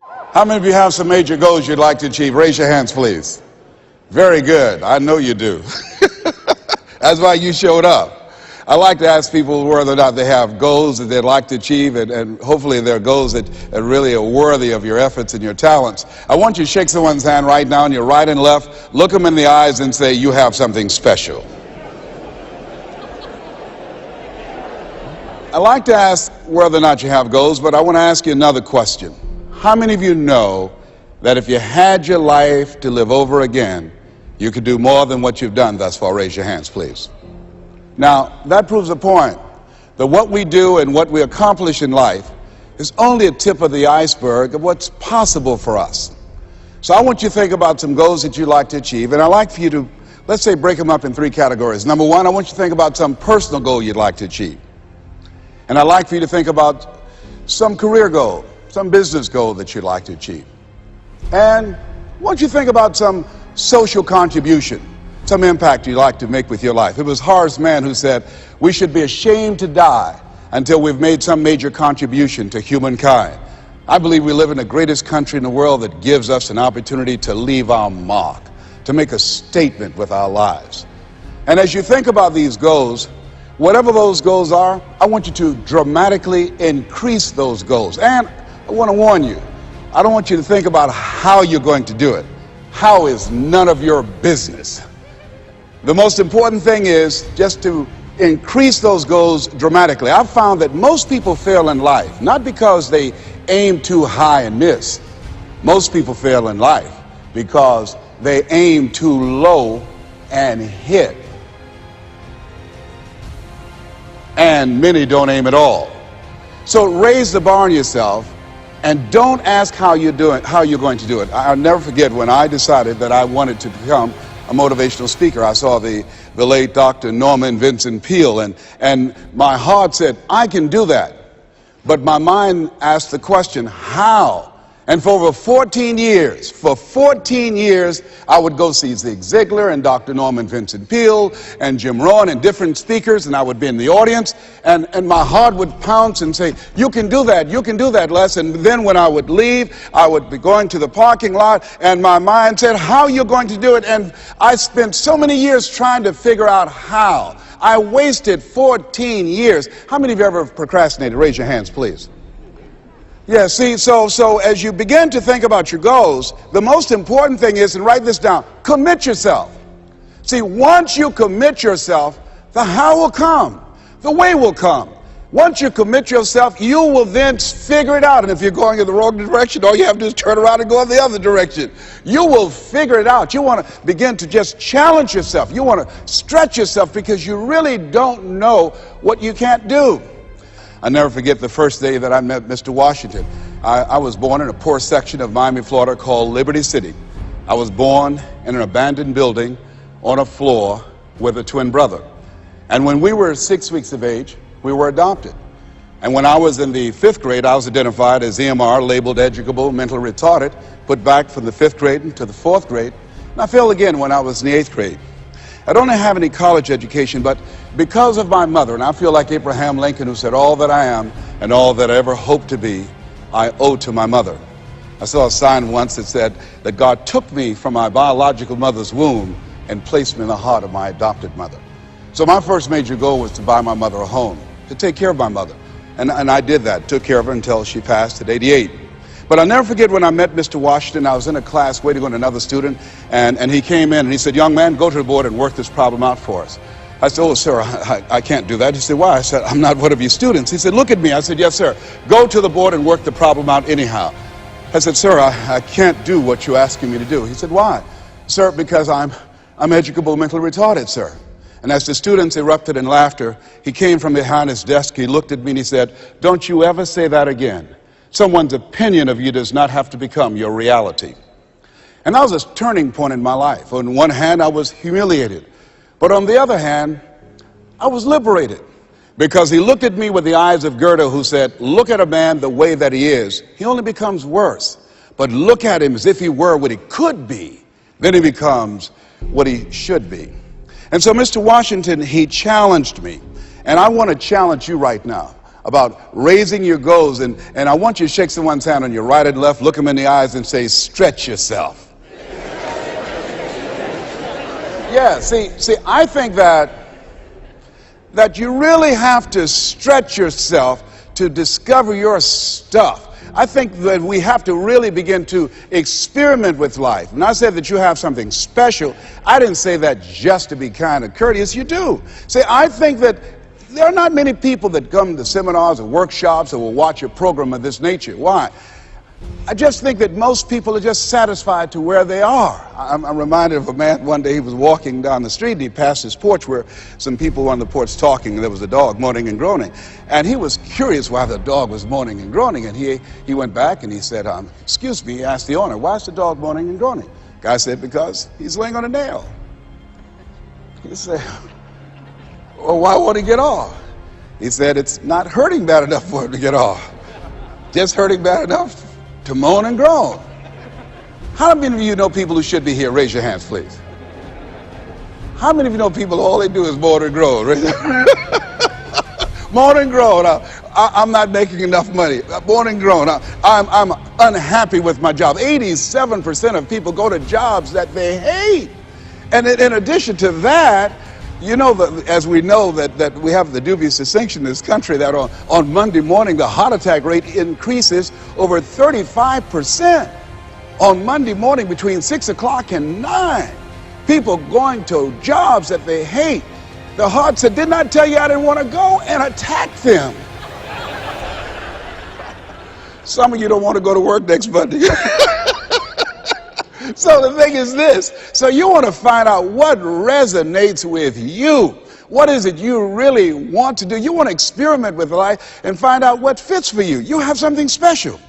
How many of you have some major goals you'd like to achieve? Raise your hands, please. Very good. I know you do. That's why you showed up. I like to ask people whether or not they have goals that they'd like to achieve, and hopefully they're goals that really are worthy of your efforts and your talents. I want you to shake someone's hand right now on your right and left, look them in the eyes and say, you have something special. I like to ask whether or not you have goals, but I want to ask you another question. How many of you know that if you had your life to live over again, you could do more than what you've done thus far? Raise your hands, please. Now, that proves a point, that what we do and what we accomplish in life is only a tip of the iceberg of what's possible for us. So I want you to think about some goals that you'd like to achieve, and I'd like for you to, let's say, break them up in three categories. Number one, I want you to think about some personal goal you'd like to achieve. And I'd like for you to think about some career goal, some business goal that you'd like to achieve. And I want you to think about some social contribution, some impact you'd like to make with your life. It was Horace Mann who said, we should be ashamed to die until we've made some major contribution to humankind. I believe we live in the greatest country in the world that gives us an opportunity to leave our mark, to make a statement with our lives. And as you think about these goals, whatever those goals are, I want you to dramatically increase those goals. And I want to warn you, I don't want you to think about how you're going to do it. How is none of your business. The most important thing is just to increase those goals dramatically. I've found that most people fail in life, not because they aim too high and miss. Most people fail in life because they aim too low and hit. And many don't aim at all. So raise the bar on yourself and don't ask how you're going to do it. I'll never forget when I decided that I wanted to become a motivational speaker. I saw the late Dr. Norman Vincent Peale, and my heart said, I can do that. But my mind asked the question, how? And for over 14 years, I would go see Zig Ziglar and Dr. Norman Vincent Peale and Jim Rohn and different speakers, and I would be in the audience, and my heart would pounce and say, you can do that, Les. And then when I would leave, I would be going to the parking lot, and my mind said, how are you going to do it? And I spent so many years trying to figure out how. I wasted 14 years. How many of you ever procrastinated? Raise your hands, please. Yeah, see, so as you begin to think about your goals, the most important thing is, and write this down, commit yourself. See, once you commit yourself, the how will come, the way will come. Once you commit yourself, you will then figure it out. And if you're going in the wrong direction, all you have to do is turn around and go in the other direction. You will figure it out. You want to begin to just challenge yourself. You want to stretch yourself because you really don't know what you can't do. I'll never forget the first day that I met Mr. Washington. I was born in a poor section of Miami, Florida called Liberty City. I was born in an abandoned building on a floor with a twin brother. And when we were 6 weeks of age, we were adopted. And when I was in the 5th grade, I was identified as EMR, labeled educable, mentally retarded, put back from the 5th grade into the 4th grade. And I failed again when I was in the 8th grade. I don't have any college education, but because of my mother, and I feel like Abraham Lincoln, who said, all that I am and all that I ever hope to be, I owe to my mother. I saw a sign once that said that God took me from my biological mother's womb and placed me in the heart of my adopted mother. So my first major goal was to buy my mother a home, to take care of my mother. And I did that, took care of her until she passed at 88. But I'll never forget when I met Mr. Washington. I was in a class waiting on another student, and he came in and he said, young man, go to the board and work this problem out for us. I said, oh, sir, I can't do that. He said, why? I said, I'm not one of your students. He said, look at me. I said, yes, sir. Go to the board and work the problem out anyhow. I said, sir, I can't do what you're asking me to do. He said, why? Sir, because I'm educable, mentally retarded, sir. And as the students erupted in laughter, he came from behind his desk, he looked at me and he said, don't you ever say that again. Someone's opinion of you does not have to become your reality. And that was a turning point in my life. On one hand, I was humiliated. But on the other hand, I was liberated. Because he looked at me with the eyes of Goethe, who said, look at a man the way that he is. He only becomes worse. But look at him as if he were what he could be. Then he becomes what he should be. And so Mr. Washington, he challenged me. And I want to challenge you right now. about raising your goals. And I want you to shake someone's hand on your right and left, look them in the eyes and say, stretch yourself. Yeah, see, I think that you really have to stretch yourself to discover your stuff. I think that we have to really begin to experiment with life. And I said that you have something special. I didn't say that just to be kind and courteous. You do. See, I think that there are not many people that come to seminars or workshops or will watch a program of this nature. Why? I just think that most people are just satisfied to where they are. I'm reminded of a man one day. He was walking down the street and he passed his porch where some people were on the porch talking, and there was a dog moaning and groaning. And he was curious why the dog was moaning and groaning. And he went back and he said, excuse me, he asked the owner, why is the dog moaning and groaning? Guy said, because he's laying on a nail. He said, well, why won't he get off? He said, it's not hurting bad enough for him to get off. Just hurting bad enough to moan and groan. How many of you know people who should be here? Raise your hands, please. How many of you know people all they do is moan and groan? Moan and groan. I'm not making enough money. Moan and groan. I'm unhappy with my job. 87% of people go to jobs that they hate. And in addition to that, you know, as we know that we have the dubious distinction in this country that on Monday morning the heart attack rate increases over 35%. On Monday morning between 6 o'clock and 9, people going to jobs that they hate. The heart said, didn't I tell you I didn't want to go? And attack them. Some of you don't want to go to work next Monday. So the thing is this. So you want to find out what resonates with you. What is it you really want to do? You want to experiment with life and find out what fits for you. You have something special.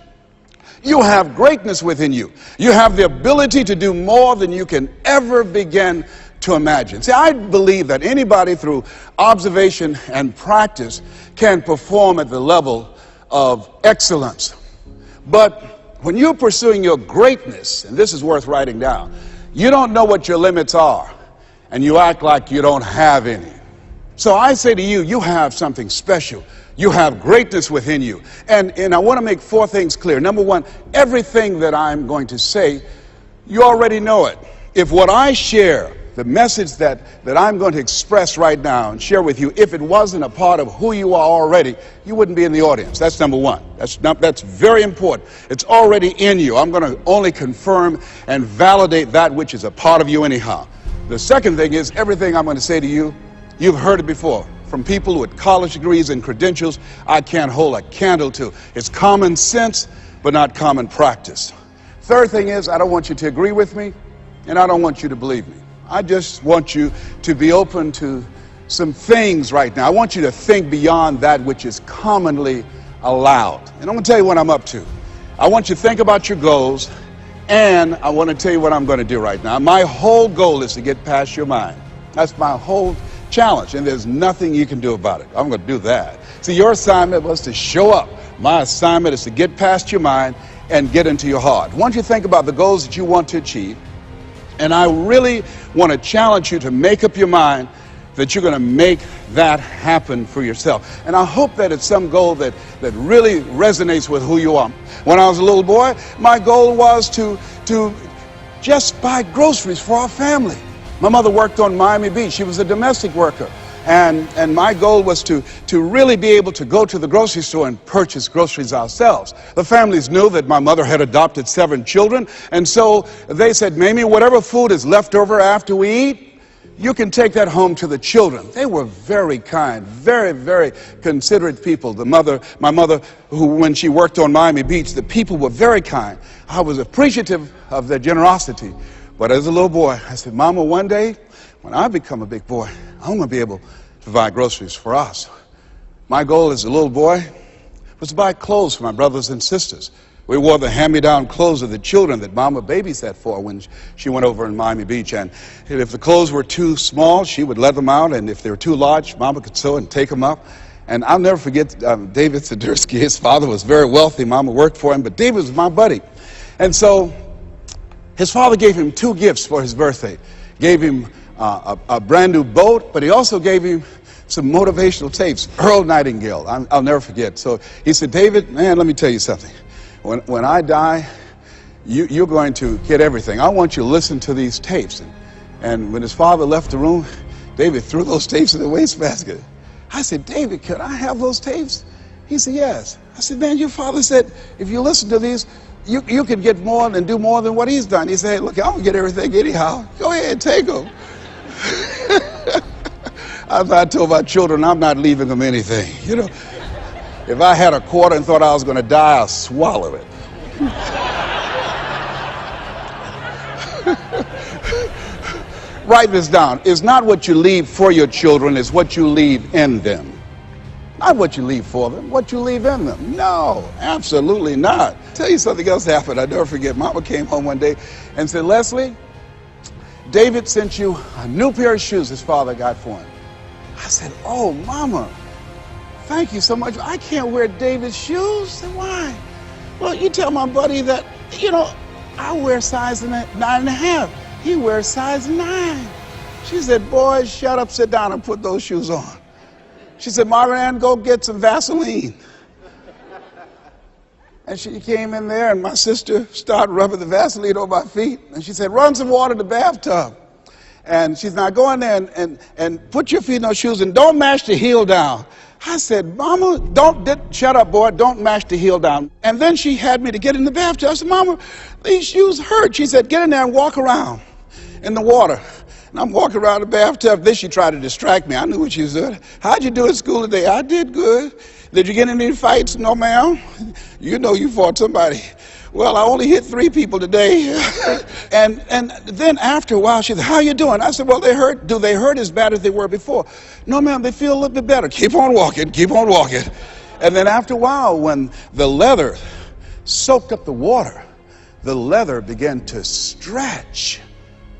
You have greatness within you. You have the ability to do more than you can ever begin to imagine. See, I believe that anybody through observation and practice can perform at the level of excellence. But when you're pursuing your greatness, and this is worth writing down, you don't know what your limits are, and you act like you don't have any. So I say to you, you have something special. You have greatness within you. And I want to make 4 things clear. Number 1, everything that I'm going to say, you already know it. If what I share, the message that I'm going to express right now and share with you, if it wasn't a part of who you are already, you wouldn't be in the audience. That's number 1. That's very important. It's already in you. I'm going to only confirm and validate that which is a part of you anyhow. The second thing is, everything I'm going to say to you, you've heard it before. From people with college degrees and credentials, I can't hold a candle to. It's common sense, but not common practice. Third thing is, I don't want you to agree with me, and I don't want you to believe me. I just want you to be open to some things right now. I want you to think beyond that which is commonly allowed. And I'm going to tell you what I'm up to. I want you to think about your goals, and I want to tell you what I'm going to do right now. My whole goal is to get past your mind. That's my whole challenge, and there's nothing you can do about it. I'm going to do that. See, your assignment was to show up. My assignment is to get past your mind and get into your heart. Once you think about the goals that you want to achieve, and I really want to challenge you to make up your mind that you're going to make that happen for yourself. And I hope that it's some goal that really resonates with who you are. When I was a little boy, my goal was to just buy groceries for our family. My mother worked on Miami Beach. She was a domestic worker. And my goal was to really be able to go to the grocery store and purchase groceries ourselves. The families knew that my mother had adopted 7 children, and so they said, Mamie, whatever food is left over after we eat, you can take that home to the children. They were very kind, very, very considerate people. My mother, who when she worked on Miami Beach, the people were very kind. I was appreciative of their generosity. But as a little boy, I said, Mama, one day, when I become a big boy, I'm going to be able to buy groceries for us. My goal as a little boy was to buy clothes for my brothers and sisters. We wore the hand-me-down clothes of the children that Mama babysat for when she went over in Miami Beach. And if the clothes were too small, she would let them out. And if they were too large, Mama could sew and take them up. And I'll never forget David Sidursky. His father was very wealthy. Mama worked for him, but David was my buddy. And so his father gave him 2 gifts for his birthday. Gave him a brand new boat, but he also gave him some motivational tapes. Earl Nightingale, I'll never forget. So he said, David, man, let me tell you something. When I die, you're going to get everything. I want you to listen to these tapes. And when his father left the room, David threw those tapes in the wastebasket. I said, David, could I have those tapes? He said, yes. I said, man, your father said, if you listen to these, you can get more and do more than what he's done. He said, hey, look, I'm going to get everything anyhow. Go ahead, take them. I told my children, I'm not leaving them anything. You know, if I had a quarter and thought I was going to die, I'll swallow it. Write this down. It's not what you leave for your children, it's what you leave in them. Not what you leave for them, what you leave in them. No, absolutely not. I'll tell you something else happened. I never forget. Mama came home one day and said, Leslie, David sent you a new pair of shoes his father got for him. I said, oh, Mama, thank you so much. I can't wear David's shoes. I said, why? Well, you tell my buddy that, you know, I wear size 9.5. He wears size 9. She said, boy, shut up, sit down, and put those shoes on. She said, Margaret Ann, go get some Vaseline. And she came in there, and my sister started rubbing the Vaseline on my feet. And she said, run some water in the bathtub. And she's now go in there and put your feet in those shoes and don't mash the heel down. I said, Mama, shut up, boy, don't mash the heel down. And then she had me to get in the bathtub. I said, Mama, these shoes hurt. She said, get in there and walk around in the water. And I'm walking around the bathtub. Then she tried to distract me. I knew what she was doing. How'd you do at school today? I did good. Did you get in any fights? No, ma'am. You know you fought somebody. Well, I only hit 3 people today. and then after a while, she said, how you doing? I said, well, they hurt. Do they hurt as bad as they were before? No, ma'am, they feel a little bit better. Keep on walking, keep on walking. And then after a while, when the leather soaked up the water, the leather began to stretch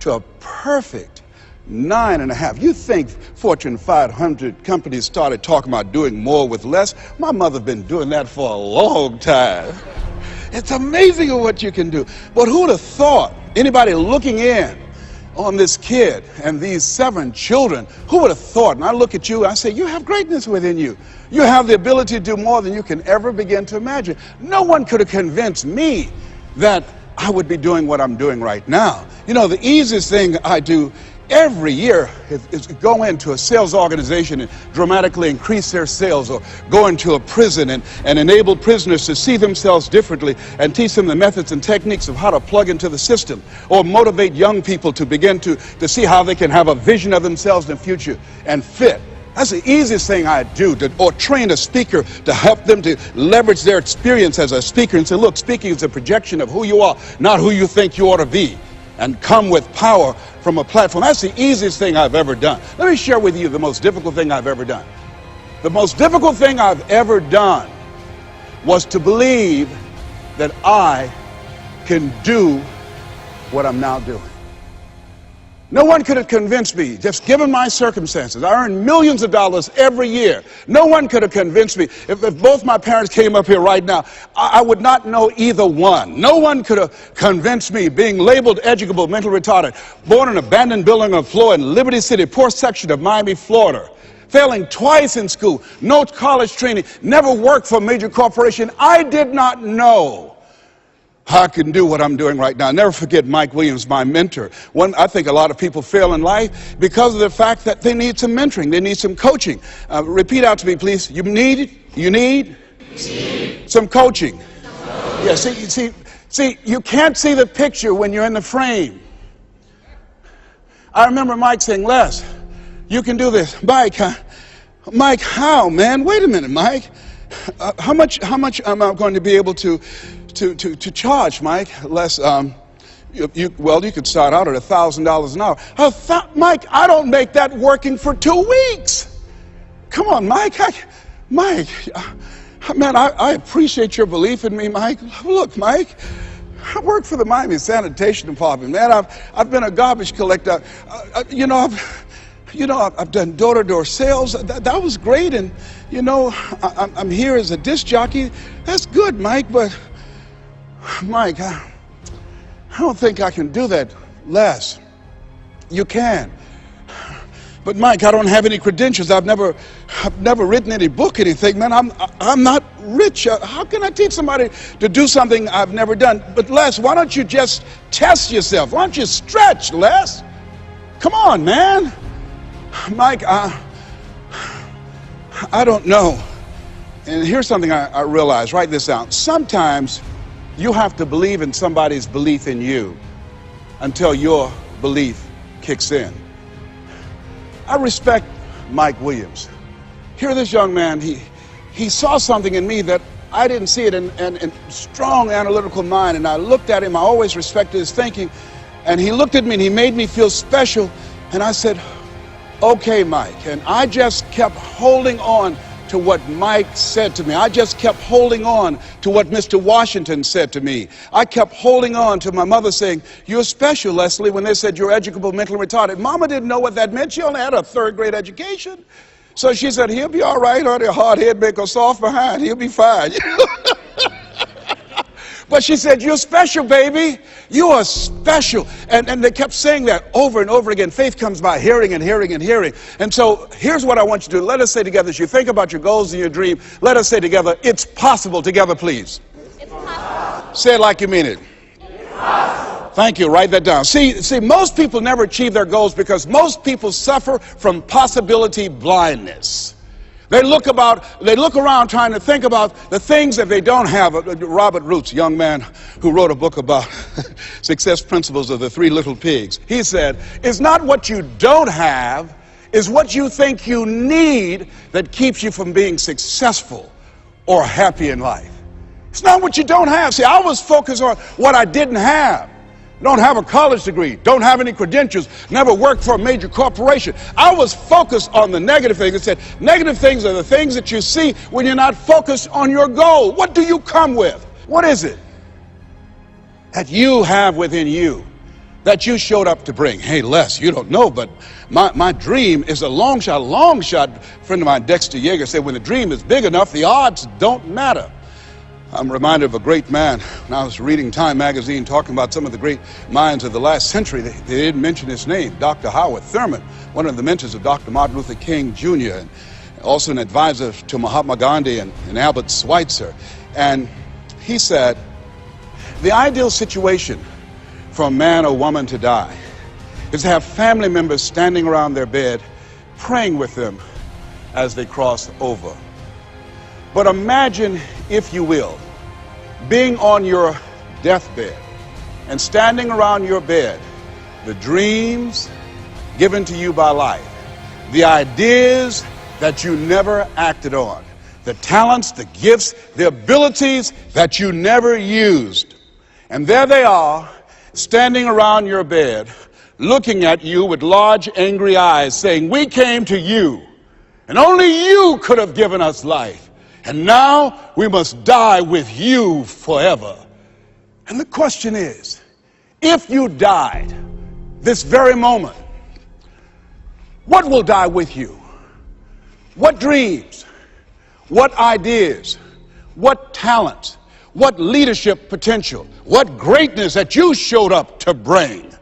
to a perfect 9.5. You think Fortune 500 companies started talking about doing more with less? My mother's been doing that for a long time. It's amazing what you can do. But who would have thought, anybody looking in on this kid and these 7 children, who would have thought? And I look at you and I say, you have greatness within you. You have the ability to do more than you can ever begin to imagine. No one could have convinced me that I would be doing what I'm doing right now. You know, the easiest thing I do every year is go into a sales organization and dramatically increase their sales, or go into a prison and enable prisoners to see themselves differently and teach them the methods and techniques of how to plug into the system, or motivate young people to begin to see how they can have a vision of themselves in the future and fit. That's the easiest thing I do, or train a speaker to help them to leverage their experience as a speaker and say, look, speaking is a projection of who you are, not who you think you ought to be, and come with power from a platform. That's the easiest thing I've ever done. Let me share with you the most difficult thing I've ever done. The most difficult thing I've ever done was to believe that I can do what I'm now doing. No one could have convinced me, just given my circumstances. I earn millions of dollars every year. No one could have convinced me. If both my parents came up here right now, I would not know either one. No one could have convinced me, being labeled educable, mentally retarded, born in an abandoned building on the floor in Liberty City, poor section of Miami, Florida, failing twice in school, no college training, never worked for a major corporation. I did not know I can do what I'm doing right now. I'll never forget Mike Williams, my mentor. I think a lot of people fail in life because of the fact that they need some mentoring. They need some coaching. Repeat out to me, please. You need some coaching. Yeah, see, you can't see the picture when you're in the frame. I remember Mike saying, Les, you can do this. Mike, how, man? Wait a minute, Mike. How much am I going to be able to charge, Mike? Les, you could start out at $1,000 an hour. Mike, I don't make that working for 2 weeks. Come on, Mike. Man, I appreciate your belief in me, Mike. Look, Mike, I work for the Miami Sanitation Department, man. I've been a garbage collector. I've done door-to-door sales. That was great, and I'm here as a disc jockey. That's good, Mike, but Mike, I don't think I can do that. Les, you can. But Mike, I don't have any credentials. I've never written any book, anything. Man, I'm not rich. How can I teach somebody to do something I've never done? But Les, why don't you just test yourself? Why don't you stretch, Les? Come on, man. Mike, I don't know. And here's something I realized. Write this down. Sometimes you have to believe in somebody's belief in you until your belief kicks in. I respect Mike Williams. Here, this young man, he saw something in me that I didn't see it, and strong analytical mind, and I looked at him. I always respected his thinking, and he looked at me and he made me feel special, and I said, okay, Mike. And I just kept holding on to what Mike said to me. I just kept holding on to what Mr. Washington said to me. I kept holding on to my mother saying, you're special, Leslie, when they said you're educable, mentally retarded. Mama didn't know what that meant. She only had a third-grade education. So she said, he'll be all right, honey, a hard head make a soft behind. He'll be fine. But she said, you're special, baby. You are special. And they kept saying that over and over again. Faith comes by hearing and hearing and hearing. And so here's what I want you to do. Let us say together, as you think about your goals and your dream, let us say together, it's possible. Together, please. It's possible. Say it like you mean it. It's possible. Thank you. Write that down. See, most people never achieve their goals because most people suffer from possibility blindness. They look around trying to think about the things that they don't have. Robert Roots, young man who wrote a book about success principles of the three little pigs. He said, it's not what you don't have, it's what you think you need that keeps you from being successful or happy in life. It's not what you don't have. See, I was focused on what I didn't have. Don't have a college degree, don't have any credentials, never worked for a major corporation. I was focused on the negative things. I said, negative things are the things that you see when you're not focused on your goal. What do you come with? What is it that you have within you that you showed up to bring? Hey, Les, you don't know, but my dream is a long shot. A friend of mine, Dexter Yeager, said, when the dream is big enough, the odds don't matter. I'm reminded of a great man when I was reading Time magazine talking about some of the great minds of the last century. They didn't mention his name, Dr. Howard Thurman, one of the mentors of Dr. Martin Luther King Jr., and also an advisor to Mahatma Gandhi and Albert Schweitzer. And he said, the ideal situation for a man or woman to die is to have family members standing around their bed praying with them as they cross over. But imagine, if you will, being on your deathbed and standing around your bed, the dreams given to you by life, the ideas that you never acted on, the talents, the gifts, the abilities that you never used. And there they are, standing around your bed, looking at you with large, angry eyes, saying, we came to you, and only you could have given us life. And now we must die with you forever. And the question is, if you died this very moment, what will die with you? What dreams? What ideas? What talents? What leadership potential? What greatness that you showed up to bring?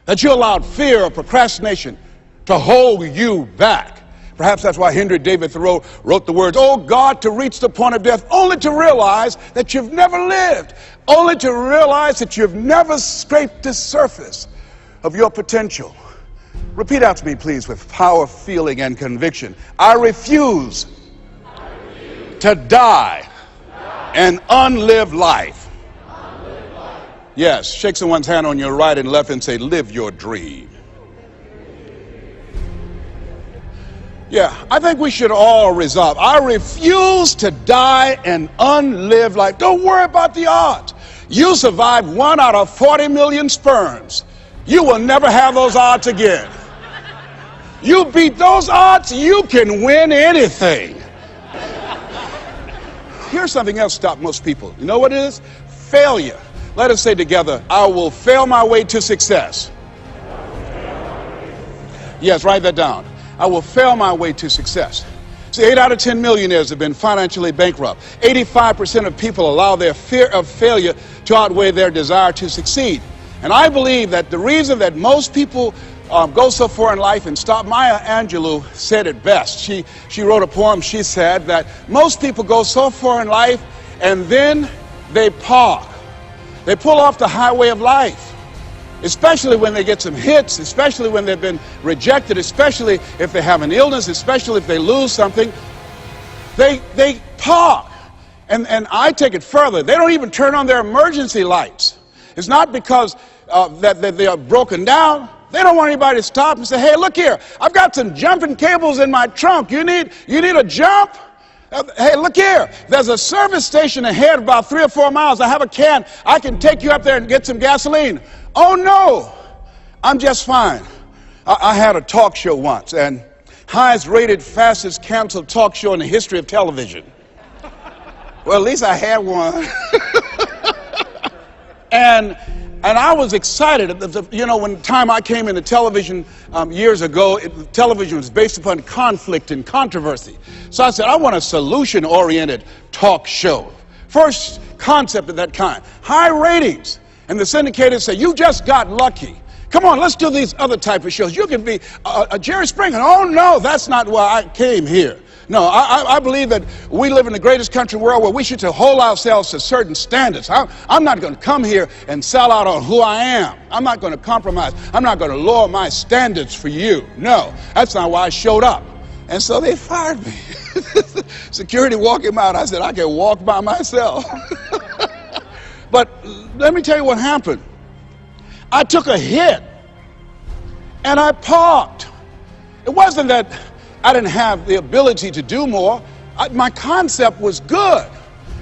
That you allowed fear or procrastination to hold you back? Perhaps that's why Henry David Thoreau wrote the words, oh God, to reach the point of death, only to realize that you've never lived, only to realize that you've never scraped the surface of your potential. Repeat out to me, please, with power, feeling, and conviction. I refuse to die an unlived life. Yes, shake someone's hand on your right and left and say, live your dream. Yeah, I think we should all resolve. I refuse to die an unlived life. Don't worry about the odds. You survived 1 out of 40 million sperms. You will never have those odds again. You beat those odds, you can win anything. Here's something else stops most people. You know what it is? Failure. Let us say together, I will fail my way to success. Yes, write that down. I will fail my way to success. See, 8 out of 10 millionaires have been financially bankrupt. 85% of people allow their fear of failure to outweigh their desire to succeed. And I believe that the reason that most people go so far in life and stop. Maya Angelou said it best. She wrote a poem. She said that most people go so far in life and then they park. They pull off the highway of life, especially when they get some hits, especially when they've been rejected, especially if they have an illness, especially if they lose something. They park. And I take it further. They don't even turn on their emergency lights. It's not because that they are broken down. They don't want anybody to stop and say, hey, look here, I've got some jumping cables in my trunk. You need a jump? Hey, look here, there's a service station ahead about 3 or 4 miles. I have a can. I can take you up there and get some gasoline. Oh, no, I'm just fine. I had a talk show once, and highest rated, fastest canceled talk show in the history of television. Well, at least I had one. And I was excited. You know, when time I came into television years ago, television was based upon conflict and controversy. So I said, I want a solution-oriented talk show. First concept of that kind. High ratings. And the syndicators say, you just got lucky. Come on, let's do these other type of shows. You can be a Jerry Springer. Oh, no, that's not why I came here. No, I believe that we live in the greatest country in the world where we should hold ourselves to certain standards. I'm not going to come here and sell out on who I am. I'm not going to compromise. I'm not going to lower my standards for you. No, that's not why I showed up. And so they fired me. Security walked him out. I said, I can walk by myself. But let me tell you what happened. I took a hit and I parked. It wasn't that I didn't have the ability to do more. My concept was good.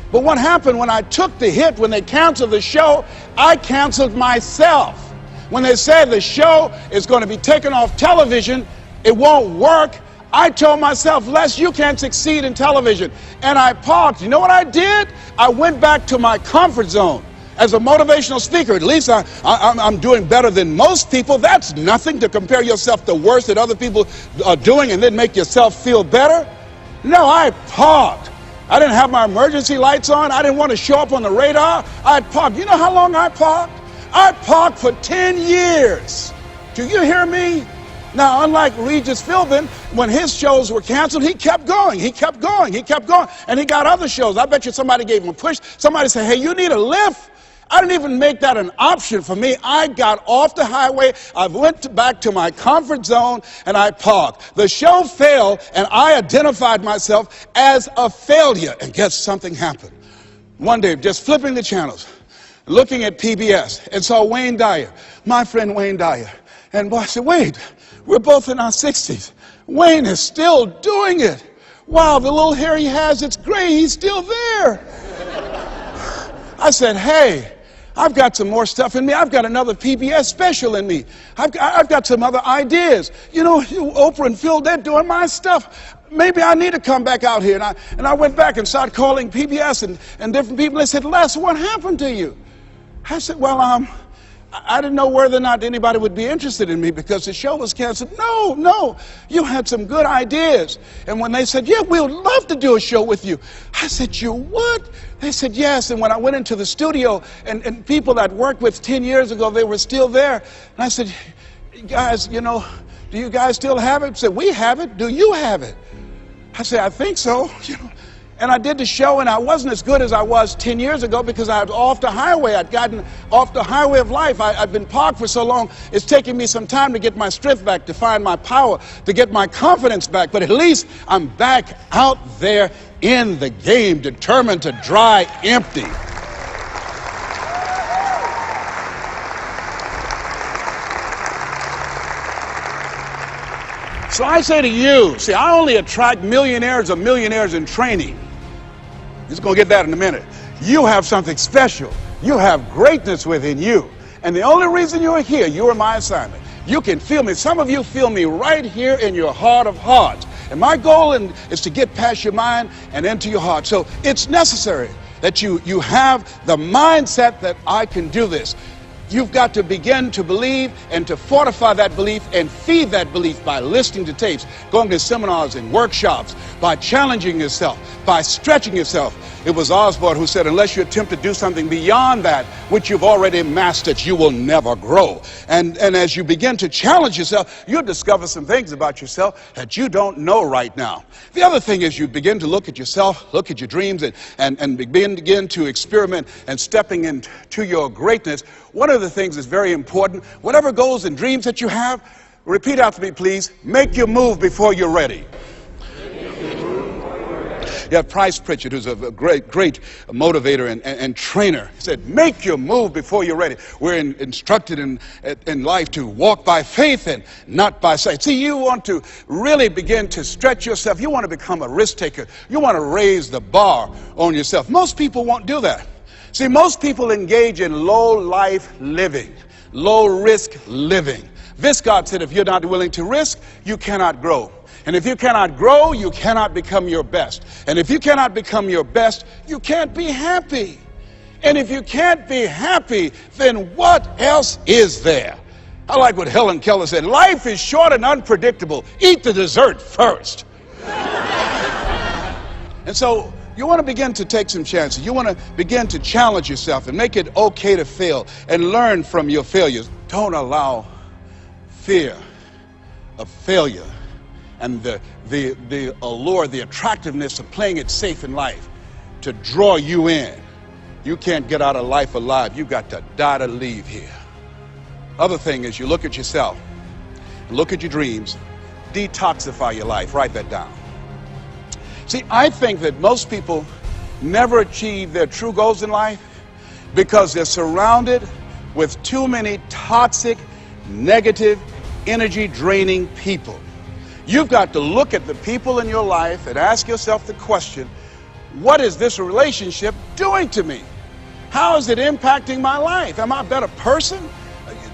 But what happened when I took the hit, when they canceled the show, I canceled myself. When they said the show is going to be taken off television, it won't work, I told myself, Les, you can't succeed in television. And I parked. You know what I did? I went back to my comfort zone. As a motivational speaker, at least I'm doing better than most people. That's nothing to compare yourself to worse that other people are doing and then make yourself feel better. No, I parked. I didn't have my emergency lights on. I didn't want to show up on the radar. I parked. You know how long I parked? I parked for 10 years. Do you hear me? Now, unlike Regis Philbin, when his shows were canceled, he kept going. He kept going. He kept going. And he got other shows. I bet you somebody gave him a push. Somebody said, hey, you need a lift. I didn't even make that an option for me. I got off the highway, I went back to my comfort zone, and I parked. The show failed, and I identified myself as a failure. And guess something happened. One day, just flipping the channels, looking at PBS, and saw Wayne Dyer, my friend Wayne Dyer. And boy, I said, wait, we're both in our 60s. Wayne is still doing it. Wow, the little hair he has, it's gray, he's still there. I said, hey, I've got some more stuff in me. I've got another PBS special in me. I've got some other ideas. You know, Oprah and Phil, they're doing my stuff. Maybe I need to come back out here. And I went back and started calling PBS and different people. They said, Les, what happened to you? I said, well, I didn't know whether or not anybody would be interested in me because the show was canceled. No, you had some good ideas. And when they said, yeah, we would love to do a show with you, I said, you would? They said, yes. And when I went into the studio and people that worked with 10 years ago, they were still there. And I said, guys, you know, do you guys still have it? They said, we have it. Do you have it? I said, I think so. You know. And I did the show, and I wasn't as good as I was 10 years ago because I was off the highway. I'd gotten off the highway of life. I'd been parked for so long, it's taking me some time to get my strength back, to find my power, to get my confidence back. But at least I'm back out there in the game, determined to dry empty. So I say to you, see, I only attract millionaires or millionaires in training. Just going to get that in a minute. You have something special. You have greatness within you. And the only reason you're here, you are my assignment. You can feel me. Some of you feel me right here in your heart of hearts. And my goal is to get past your mind and into your heart. So it's necessary that you have the mindset that I can do this. You've got to begin to believe and to fortify that belief and feed that belief by listening to tapes, going to seminars and workshops, by challenging yourself, by stretching yourself. It was Osborne who said, unless you attempt to do something beyond that which you've already mastered, you will never grow. And as you begin to challenge yourself, you'll discover some things about yourself that you don't know right now. The other thing is you begin to look at yourself, look at your dreams, and begin to experiment and stepping into your greatness. One of the things that's very important, whatever goals and dreams that you have, repeat after me, please, make your move before you're ready. You have Price Pritchett, who's a great motivator and trainer. He said, make your move before you're ready. We're instructed in life to walk by faith and not by sight. See, you want to really begin to stretch yourself. You want to become a risk taker. You want to raise the bar on yourself. Most people won't do that. See, most people engage in low life living, low risk living. Viscott said, if you're not willing to risk, you cannot grow. And if you cannot grow, you cannot become your best. And if you cannot become your best, you can't be happy. And if you can't be happy, then what else is there? I like what Helen Keller said, life is short and unpredictable. Eat the dessert first. And so you want to begin to take some chances. You want to begin to challenge yourself and make it okay to fail and learn from your failures. Don't allow fear of failure and the allure, the attractiveness of playing it safe in life to draw you in. You can't get out of life alive. You've got to die to leave here. Other thing is you look at yourself, look at your dreams, detoxify your life. Write that down. See, I think that most people never achieve their true goals in life because they're surrounded with too many toxic, negative, energy-draining people. You've got to look at the people in your life and ask yourself the question, what is this relationship doing to me? How is it impacting my life? Am I a better person?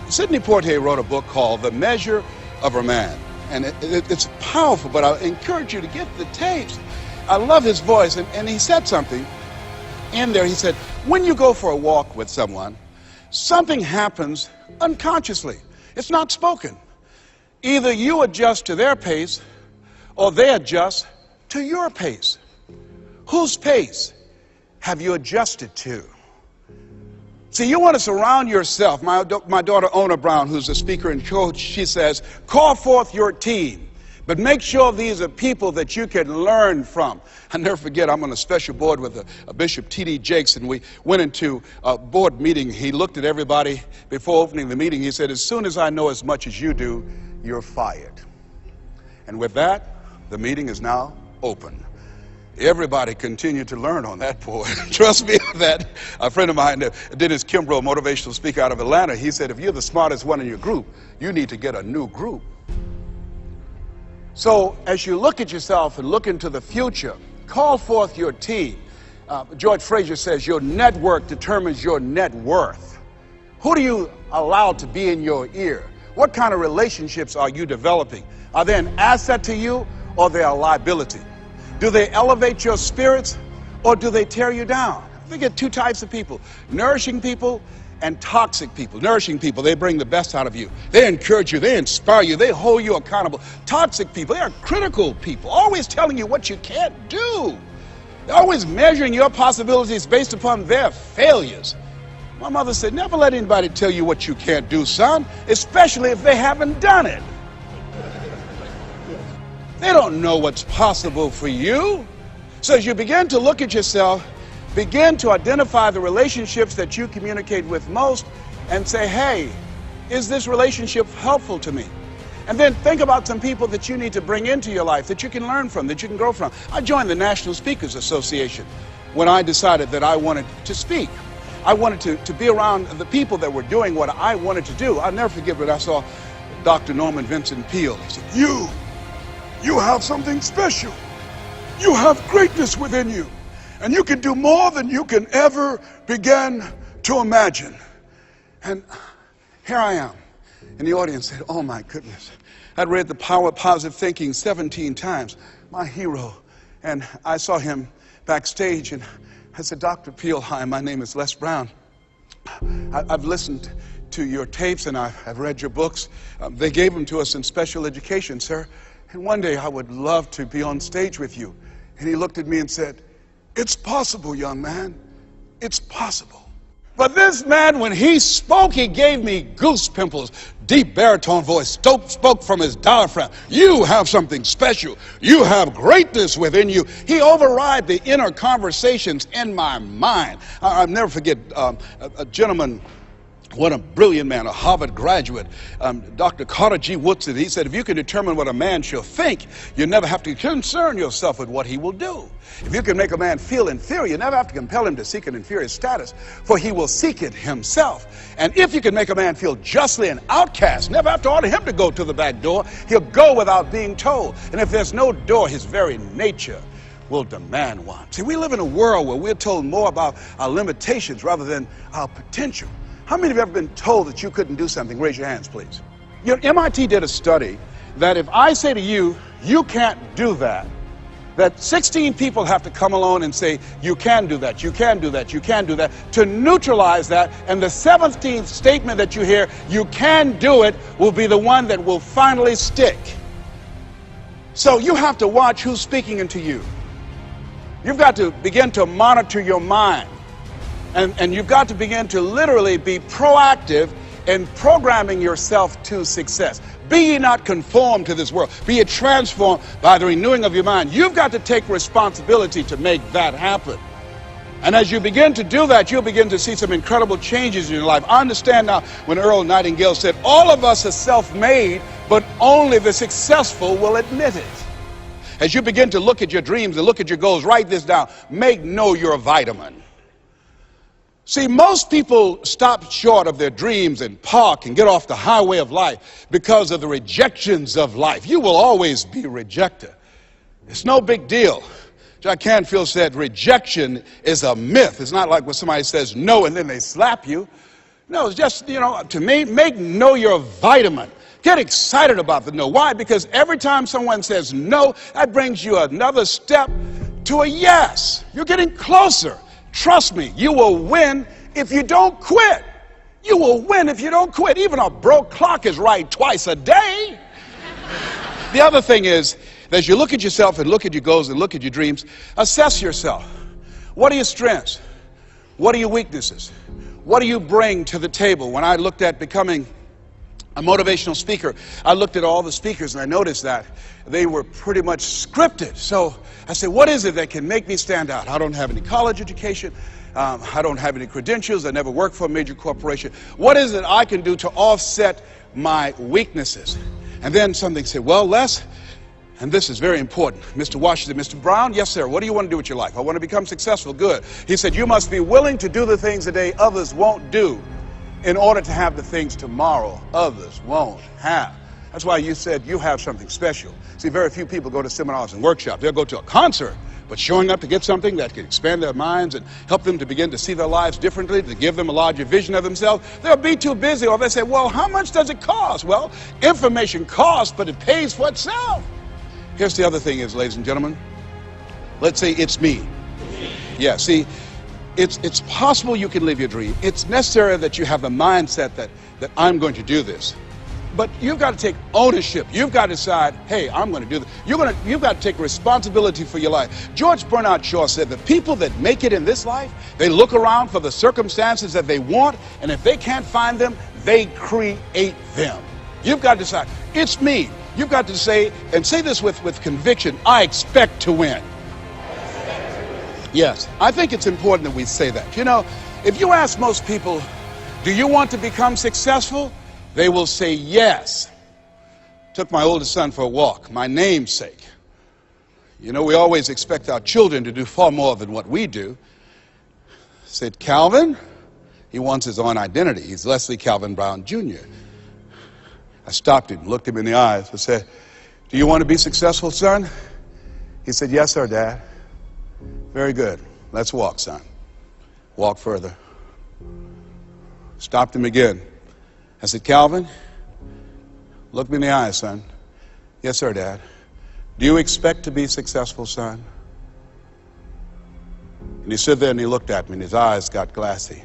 Sidney Poitier wrote a book called The Measure of a Man. And it's powerful, but I encourage you to get the tapes. I love his voice, and he said something in there. He said, when you go for a walk with someone, something happens unconsciously. It's not spoken. Either you adjust to their pace or they adjust to your pace. Whose pace have you adjusted to? See, you want to surround yourself. My daughter, Ona Brown, who's a speaker and coach, she says, call forth your team, but make sure these are people that you can learn from. I'll never forget, I'm on a special board with a Bishop T.D. Jakes, and we went into a board meeting. He looked at everybody before opening the meeting. He said, as soon as I know as much as you do, you're fired. And with that, the meeting is now open. Everybody continued to learn on that board. Trust me that. A friend of mine, Dennis Kimbrough, motivational speaker out of Atlanta, he said, if you're the smartest one in your group, you need to get a new group. So as you look at yourself and look into the future, call forth your team. George Fraser says your network determines your net worth. Who do you allow to be in your ear? What kind of relationships are you developing? Are they an asset to you or they are a liability? Do they elevate your spirits or do they tear you down? We get two types of people, nourishing people and toxic people. Nourishing people, they bring the best out of you. They encourage you, they inspire you, they hold you accountable. Toxic people, they are critical people, always telling you what you can't do. They're always measuring your possibilities based upon their failures. My mother said, never let anybody tell you what you can't do, son, especially if they haven't done it. They don't know what's possible for you. So as you begin to look at yourself, begin to identify the relationships that you communicate with most and say, hey, is this relationship helpful to me? And then think about some people that you need to bring into your life that you can learn from, that you can grow from. I joined the National Speakers Association when I decided that I wanted to speak. I wanted to be around the people that were doing what I wanted to do. I'll never forget when I saw Dr. Norman Vincent Peale. He said, you have something special. You have greatness within you. And you can do more than you can ever begin to imagine. And here I am. And the audience said, oh my goodness. I'd read The Power of Positive Thinking 17 times. My hero. And I saw him backstage and I said, Dr. Peale, hi, my name is Les Brown. I've listened to your tapes and I've read your books. They gave them to us in special education, sir. And one day I would love to be on stage with you. And he looked at me and said, "It's possible, young man. It's possible." But this man, when he spoke, he gave me goose pimples. Deep baritone voice, spoke from his diaphragm. You have something special. You have greatness within you. He override the inner conversations in my mind. I'll never forget a gentleman, what a brilliant man, a Harvard graduate, Dr. Carter G. Woodson. He said, if you can determine what a man shall think, you never have to concern yourself with what he will do. If you can make a man feel inferior, you never have to compel him to seek an inferior status, for he will seek it himself. And if you can make a man feel justly an outcast, never have to order him to go to the back door. He'll go without being told. And if there's no door, his very nature will demand one. See, we live in a world where we're told more about our limitations rather than our potential. How many of you have ever been told that you couldn't do something? Raise your hands, please. You know, MIT did a study that if I say to you, you can't do that, that 16 people have to come along and say, you can do that, you can do that, you can do that, to neutralize that, and the 17th statement that you hear, you can do it, will be the one that will finally stick. So you have to watch who's speaking into you. You've got to begin to monitor your mind. And you've got to begin to literally be proactive in programming yourself to success. Be ye not conformed to this world. Be ye transformed by the renewing of your mind. You've got to take responsibility to make that happen. And as you begin to do that, you'll begin to see some incredible changes in your life. I understand now when Earl Nightingale said, all of us are self-made, but only the successful will admit it. As you begin to look at your dreams and look at your goals, write this down. Know your vitamin. See, most people stop short of their dreams and park and get off the highway of life because of the rejections of life. You will always be rejected. It's no big deal. Jack Canfield said rejection is a myth. It's not like when somebody says no and then they slap you. No, it's just, to me, know your vitamin. Get excited about the no. Why? Because every time someone says no, that brings you another step to a yes. You're getting closer. Trust me, you will win if you don't quit. You will win if you don't quit. Even a broke clock is right twice a day. The other thing is, as you look at yourself and look at your goals and look at your dreams, assess yourself. What are your strengths? What are your weaknesses? What do you bring to the table? When I looked at becoming a motivational speaker, I looked at all the speakers and I noticed that they were pretty much scripted. So I said, what is it that can make me stand out? I don't have any college education. I don't have any credentials. I never worked for a major corporation. What is it I can do to offset my weaknesses? And then something said, well, Les, and this is very important. Mr. Washington, Mr. Brown, yes, sir. What do you want to do with your life? I want to become successful. Good. He said, you must be willing to do the things today others won't do in order to have the things tomorrow others won't have. That's why you said you have something special. See, very few people go to seminars and workshops. They'll go to a concert, but showing up to get something that can expand their minds and help them to begin to see their lives differently, to give them a larger vision of themselves, they'll be too busy. Or they say, well, how much does it cost? Well, information costs, but it pays for itself. Here's the other thing is, ladies and gentlemen, let's say it's me. Yeah, see, it's possible you can live your dream. It's necessary that you have the mindset that I'm going to do this. But you've got to take ownership. You've got to decide, hey, I'm going to do this. You've got to take responsibility for your life. George Bernard Shaw said the people that make it in this life, they look around for the circumstances that they want, and if they can't find them, they create them. You've got to decide, it's me. You've got to say, and say this with conviction, I expect to win. Yes, I think it's important that we say that. If you ask most people, do you want to become successful? They will say yes. Took my oldest son for a walk, my namesake. We always expect our children to do far more than what we do. Said, Calvin, he wants his own identity. He's Leslie Calvin Brown Jr. I stopped him, looked him in the eyes, and said, do you want to be successful, son? He said, yes, sir, Dad. Very good. Let's walk, son. Walk further. Stopped him again. I said, Calvin, look me in the eyes, son. Yes, sir, Dad. Do you expect to be successful, son? And he stood there and he looked at me and his eyes got glassy.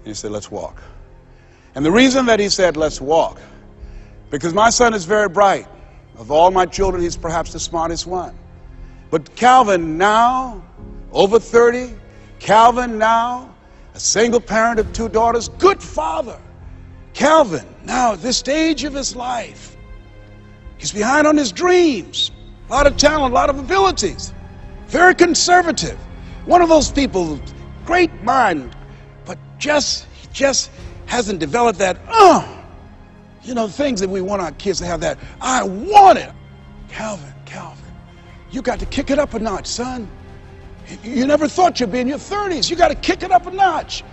And he said, let's walk. And the reason that he said, let's walk, because my son is very bright. Of all my children, he's perhaps the smartest one. But Calvin now, over 30, Calvin now, a single parent of 2 daughters, good father. Calvin, now at this stage of his life, he's behind on his dreams. A lot of talent, a lot of abilities. Very conservative. One of those people, great mind, but he just hasn't developed that, things that we want our kids to have, that, I want it. Calvin, you got to kick it up a notch, son. You never thought you'd be in your 30s. You got to kick it up a notch.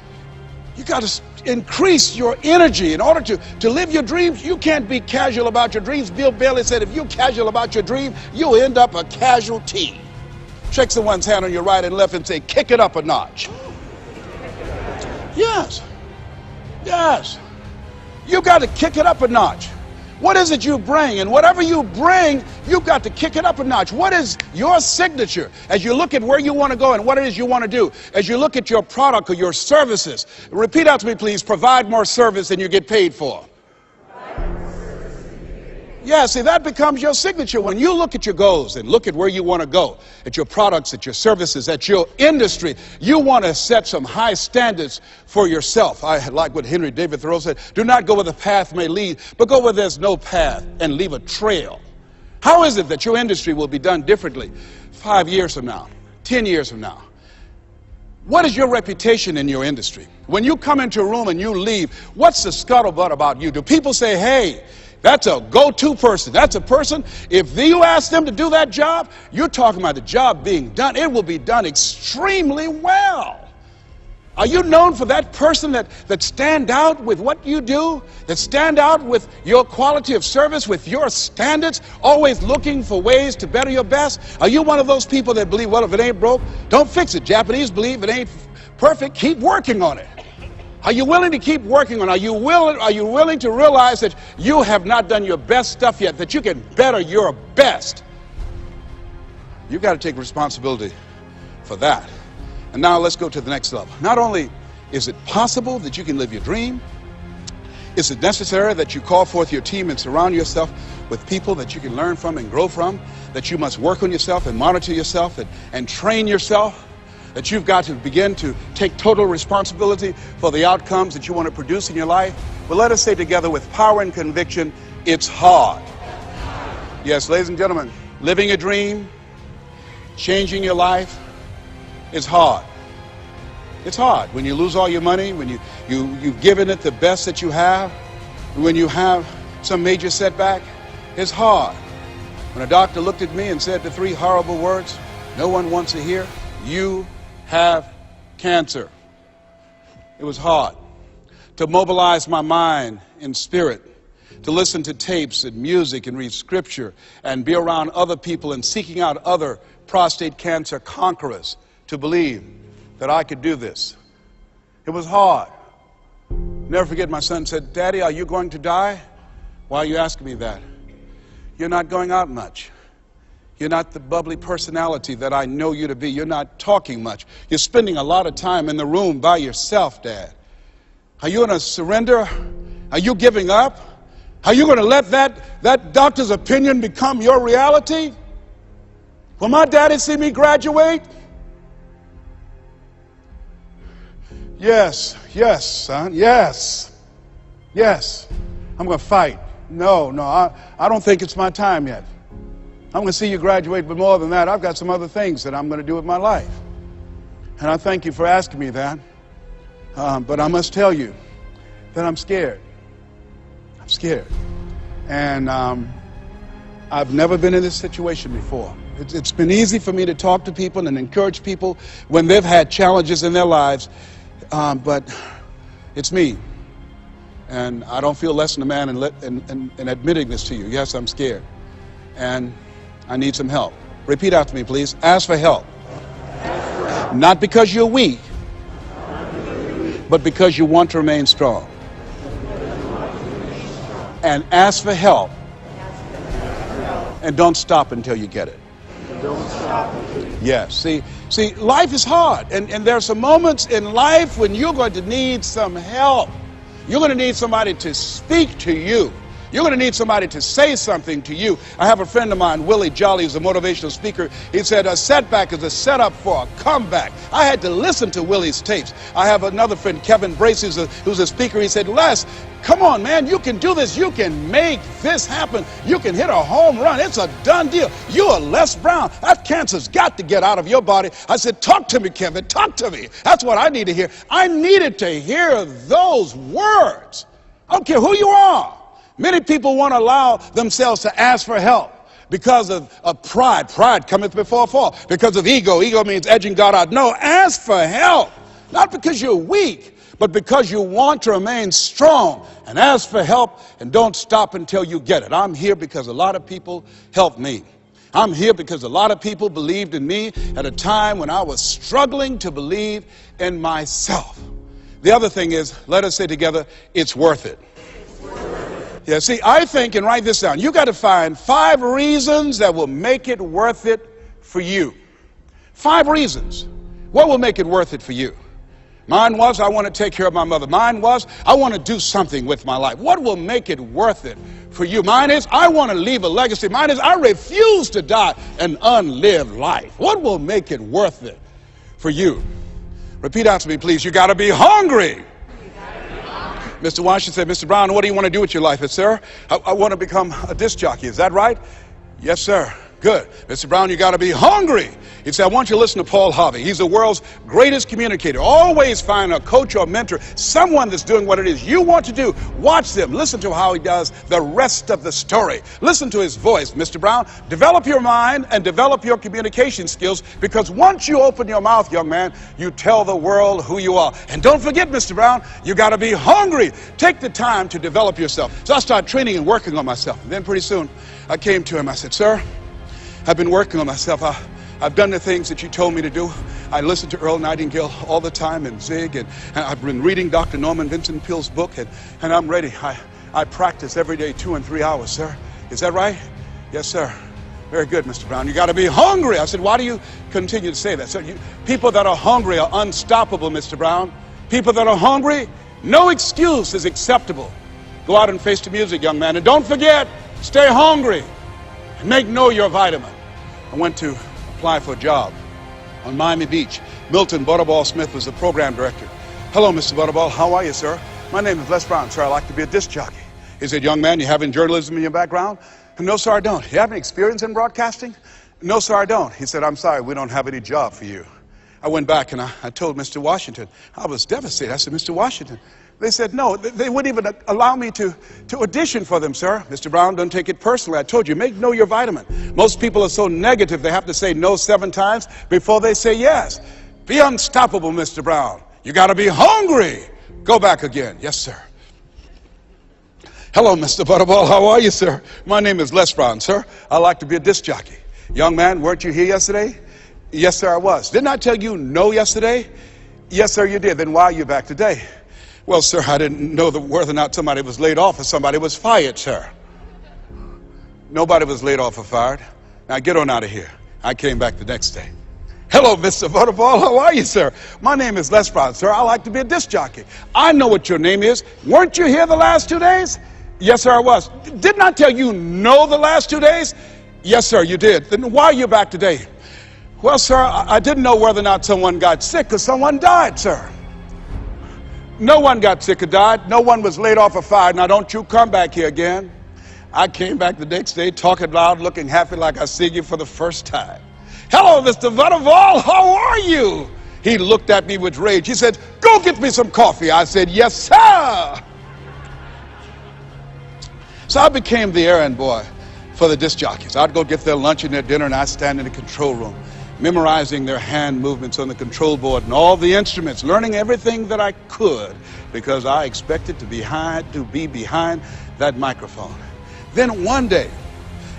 You got to increase your energy in order to live your dreams. You can't be casual about your dreams. Bill Bailey said, if you're casual about your dream, you'll end up a casualty. Shake someone's hand on your right and left and say, kick it up a notch. Yes. You got to kick it up a notch. What is it you bring? And whatever you bring, you've got to kick it up a notch. What is your signature as you look at where you want to go and what it is you want to do? As you look at your product or your services, repeat out to me, please. Provide more service than you get paid for. Yeah, see, that becomes your signature. When you look at your goals and look at where you want to go, at your products, at your services, at your industry, you want to set some high standards for yourself. I like what Henry David Thoreau said, do not go where the path may lead, but go where there's no path and leave a trail. How is it that your industry will be done differently 5 years from now, 10 years from now? What is your reputation in your industry? When you come into a room and you leave, what's the scuttlebutt about you? Do people say, hey, that's a go-to person. That's a person, if you ask them to do that job, you're talking about the job being done. It will be done extremely well. Are you known for that person that stand out with what you do, that stand out with your quality of service, with your standards, always looking for ways to better your best? Are you one of those people that believe, well, if it ain't broke, don't fix it? Japanese believe it ain't perfect, keep working on it. Are you willing to keep working on it? Are you willing to realize that you have not done your best stuff yet, that you can better your best? You've got to take responsibility for that. And now let's go to the next level. Not only is it possible that you can live your dream, is it necessary that you call forth your team and surround yourself with people that you can learn from and grow from, that you must work on yourself and monitor yourself and train yourself, that you've got to begin to take total responsibility for the outcomes that you want to produce in your life? Well, let us say together with power and conviction, it's hard. Yes, ladies and gentlemen, living a dream, changing your life, is hard. It's hard when you lose all your money, when you've given it the best that you have, when you have some major setback. It's hard. When a doctor looked at me and said the 3 horrible words no one wants to hear, you have cancer. It was hard to mobilize my mind and spirit, to listen to tapes and music and read scripture and be around other people and seeking out other prostate cancer conquerors to believe that I could do this. It was hard. Never forget, my son said, Daddy, are you going to die? Why are you asking me that? You're not going out much. You're not the bubbly personality that I know you to be. You're not talking much. You're spending a lot of time in the room by yourself, Dad. Are you going to surrender? Are you giving up? Are you going to let that doctor's opinion become your reality? Will my daddy see me graduate? Yes, son, yes. I'm going to fight. No, I don't think it's my time yet. I'm going to see you graduate, but more than that, I've got some other things that I'm going to do with my life. And I thank you for asking me that. But I must tell you that I'm scared. I'm scared. And I've never been in this situation before. It's been easy for me to talk to people and encourage people when they've had challenges in their lives. But it's me. And I don't feel less than a man in admitting this to you. Yes, I'm scared. And I need some help. Repeat after me, please. Ask for help. Not because you're weak, but because you want to remain strong. And ask for help. And don't stop until you get it. Yes, see, life is hard, and there are some moments in life when you're going to need some help. You're going to need somebody to speak to you. You're going to need somebody to say something to you. I have a friend of mine, Willie Jolly, who's a motivational speaker. He said a setback is a setup for a comeback. I had to listen to Willie's tapes. I have another friend, Kevin Brace, who's a speaker. He said, Les, come on, man, you can do this. You can make this happen. You can hit a home run. It's a done deal. You are Les Brown. That cancer's got to get out of your body. I said, talk to me, Kevin, talk to me. That's what I need to hear. I needed to hear those words. I don't care who you are. Many people won't allow themselves to ask for help because of pride. Pride cometh before a fall. Because of ego. Ego means edging God out. No, ask for help. Not because you're weak, but because you want to remain strong. And ask for help and don't stop until you get it. I'm here because a lot of people helped me. I'm here because a lot of people believed in me at a time when I was struggling to believe in myself. The other thing is, let us say together, it's worth it. Yeah, see, I think, and write this down, you got to find 5 reasons that will make it worth it for you. 5 reasons. What will make it worth it for you? Mine was, I want to take care of my mother. Mine was, I want to do something with my life. What will make it worth it for you? Mine is, I want to leave a legacy. Mine is, I refuse to die an unlived life. What will make it worth it for you? Repeat after me, please. You got to be hungry. Mr. Washington said, Mr. Brown, what do you want to do with your life? I said, sir, I want to become a disc jockey. Is that right? Yes, sir. Good. Mr. Brown, you got to be hungry. He said, I want you to listen to Paul Harvey. He's the world's greatest communicator. Always find a coach or mentor, someone that's doing what it is you want to do. Watch them. Listen to how he does the rest of the story. Listen to his voice, Mr. Brown. Develop your mind and develop your communication skills, because once you open your mouth, young man, you tell the world who you are. And don't forget, Mr. Brown, you got to be hungry. Take the time to develop yourself. So I started training and working on myself. And then pretty soon I came to him. I said, sir, I've been working on myself. I've done the things that you told me to do. I listen to Earl Nightingale all the time and Zig, and I've been reading Dr. Norman Vincent Peale's book, and I'm ready. I practice every day 2 and 3 hours, sir. Is that right? Yes, sir. Very good, Mr. Brown. You got to be hungry. I said, why do you continue to say that? Sir, people that are hungry are unstoppable, Mr. Brown. People that are hungry, no excuse is acceptable. Go out and face the music, young man. And don't forget, stay hungry. Make know your vitamin. I went to apply for a job on Miami Beach. Milton Butterball Smith was the program director. Hello, Mr. Butterball. How are you, sir? My name is Les Brown, sir. I like to be a disc jockey. He said, young man, you have any journalism in your background? No, sir, I don't. You have any experience in broadcasting? No, sir, I don't. He said, I'm sorry, we don't have any job for you. I went back and I told Mr. Washington. I was devastated. I said, Mr. Washington. They said, no, they wouldn't even allow me to audition for them, sir. Mr. Brown, don't take it personally. I told you, know your vitamin. Most people are so negative, they have to say no 7 times before they say yes. Be unstoppable, Mr. Brown. You got to be hungry. Go back again. Yes, sir. Hello, Mr. Butterball. How are you, sir? My name is Les Brown, sir. I like to be a disc jockey. Young man, weren't you here yesterday? Yes, sir, I was. Didn't I tell you no yesterday? Yes, sir, you did. Then why are you back today? Well, sir, I didn't know whether or not somebody was laid off or somebody was fired, sir. Nobody was laid off or fired. Now get on out of here. I came back the next day. Hello, Mr. Butterball. How are you, sir? My name is Les Brown, sir. I like to be a disc jockey. I know what your name is. Weren't you here the last 2 days? Yes, sir, I was. Didn't I tell you no the last 2 days? Yes, sir, you did. Then why are you back today? Well, sir, I didn't know whether or not someone got sick because someone died, sir. No one got sick or died. No one was laid off or fired. Now, don't you come back here again. I came back the next day talking loud, looking happy like I see you for the first time. Hello, Mr. Butterball. How are you? He looked at me with rage. He said, go get me some coffee. I said, yes, sir. So I became the errand boy for the disc jockeys. I'd go get their lunch and their dinner, and I'd stand in the control room, memorizing their hand movements on the control board and all the instruments, learning everything that I could because I expected to be behind that microphone. Then one day,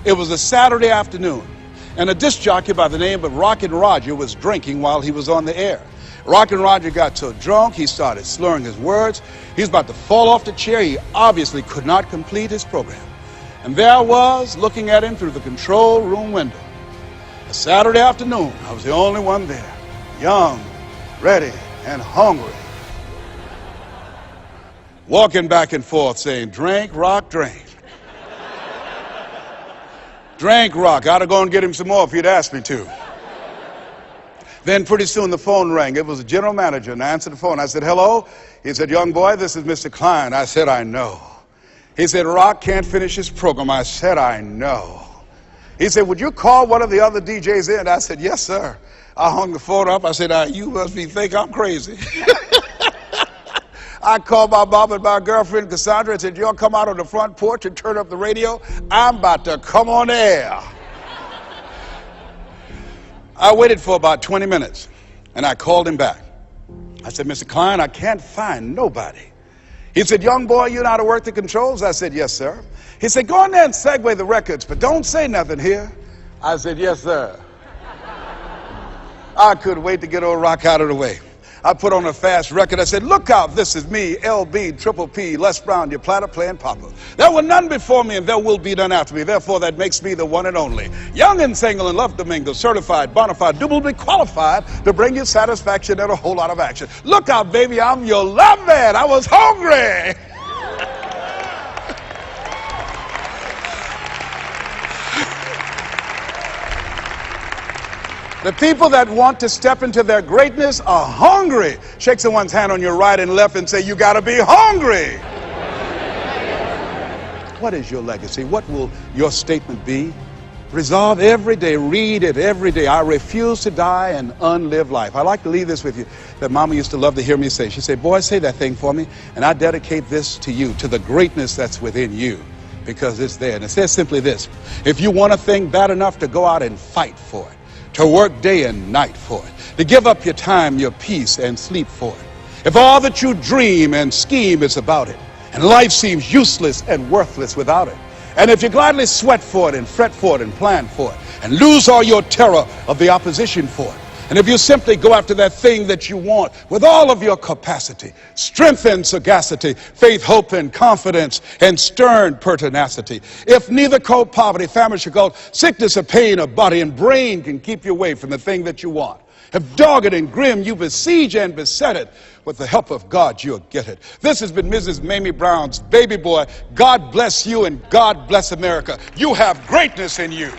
it was a Saturday afternoon, and a disc jockey by the name of Rockin' Roger was drinking while he was on the air. Rockin' Roger got so drunk, he started slurring his words. He was about to fall off the chair. He obviously could not complete his program. And there I was, looking at him through the control room window. A Saturday afternoon, I was the only one there, young, ready, and hungry, walking back and forth saying, drink, rock, drink. Drink, rock. I'd have gone and get him some more if he'd asked me to. Then pretty soon the phone rang. It was the general manager, and I answered the phone. I said, hello? He said, young boy, this is Mr. Klein. I said, I know. He said, Rock can't finish his program. I said, I know. He said, would you call one of the other DJs in? I said, yes, sir. I hung the phone up. I said, you must think I'm crazy. I called my mom and my girlfriend Cassandra and said, y'all come out on the front porch and turn up the radio. I'm about to come on air. I waited for about 20 minutes and I called him back. I said, Mr. Klein, I can't find nobody. He said, young boy, you know how to work the controls? I said, yes, sir. He said, go in there and segue the records, but don't say nothing here. I said, yes, sir. I couldn't wait to get old Rock out of the way. I put on a fast record. I said, look out, this is me, LB, Triple P, Les Brown, your platter playing Papa. There were none before me and there will be none after me. Therefore, that makes me the one and only. Young and single and love to mingle, certified, bona fide, doubly qualified to bring you satisfaction and a whole lot of action. Look out, baby, I'm your love man. I was hungry. The people that want to step into their greatness are hungry. Shake someone's hand on your right and left and say, you gotta be hungry. What is your legacy? What will your statement be? Resolve every day, read it every day. I refuse to die an unlived life. I like to leave this with you that Mama used to love to hear me say. She said, boy, say that thing for me, and I dedicate this to you, to the greatness that's within you, because it's there. And it says simply this: if you want a thing bad enough to go out and fight for it, to work day and night for it, to give up your time, your peace, and sleep for it. If all that you dream and scheme is about it, and life seems useless and worthless without it, and if you gladly sweat for it and fret for it and plan for it, and lose all your terror of the opposition for it, and if you simply go after that thing that you want with all of your capacity, strength and sagacity, faith, hope, and confidence, and stern pertinacity, if neither cold poverty, famine, shall sickness or pain of body and brain can keep you away from the thing that you want, if dogged and grim you besiege and beset it, with the help of God you'll get it. This has been Mrs. Mamie Brown's Baby Boy. God bless you and God bless America. You have greatness in you.